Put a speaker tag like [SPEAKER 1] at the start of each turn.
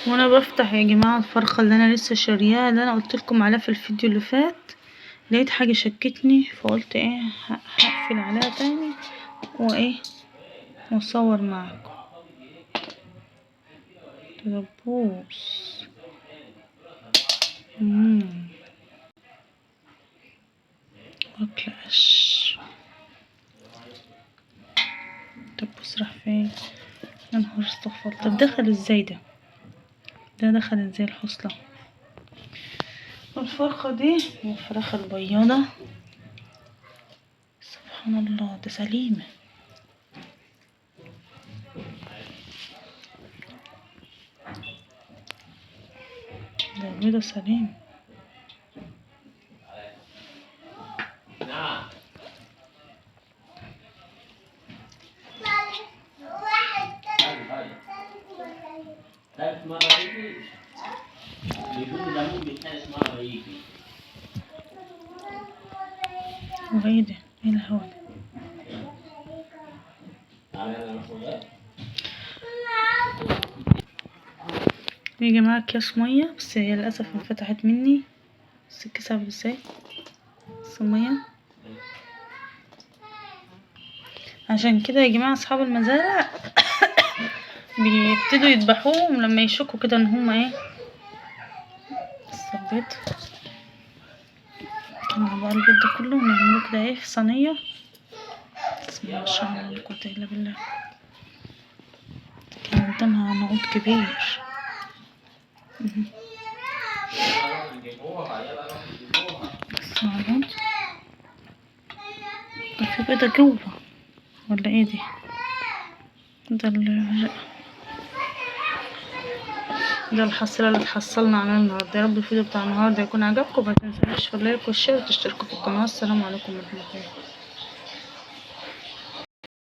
[SPEAKER 1] وانا بفتح يا جماعة الفرخة اللي انا لسه شارياها، اللي انا قلتلكم عليها في الفيديو اللي فات، لقيت حاجة شكتني، فقلت ايه هقفل عليها تاني وايه واصور معاكم. دبوس. اكلش. دبوس راح فين؟ يا نهار استغفر. طب دخل ازاي ده دخل ازاي الحصلة؟ والفرخة دي والفراخ البياضة سبحان الله ده سليمة. ده بيضة سليم. وايه ده؟ ايه الهوا ده؟ يا جماعة اكياس مية، بس هي للأسف انفتحت مني. بس الكيس عامل ازاي؟ بس مية. عشان كده يا جماعة اصحاب المزارع بيبتدوا يذبحوهم لما يشكوا كده ان هما ايه. البيض نطلع بقى البيض ده كله ونعمله كده ايه في صينية. بسم الله ما شاء الله لا قوة الا بالله. كان قدامها نقود كبير. بس معلوم في بيضة جوه ولا ايه دي؟ ده الحصيلة اللي اتحصلنا عليها النهارده. يا رب الفيديو بتاع النهارده يكون عجبكم. متنسوناش في اللايك والشير وتشتركوا في القناة. السلام عليكم ورحمة الله.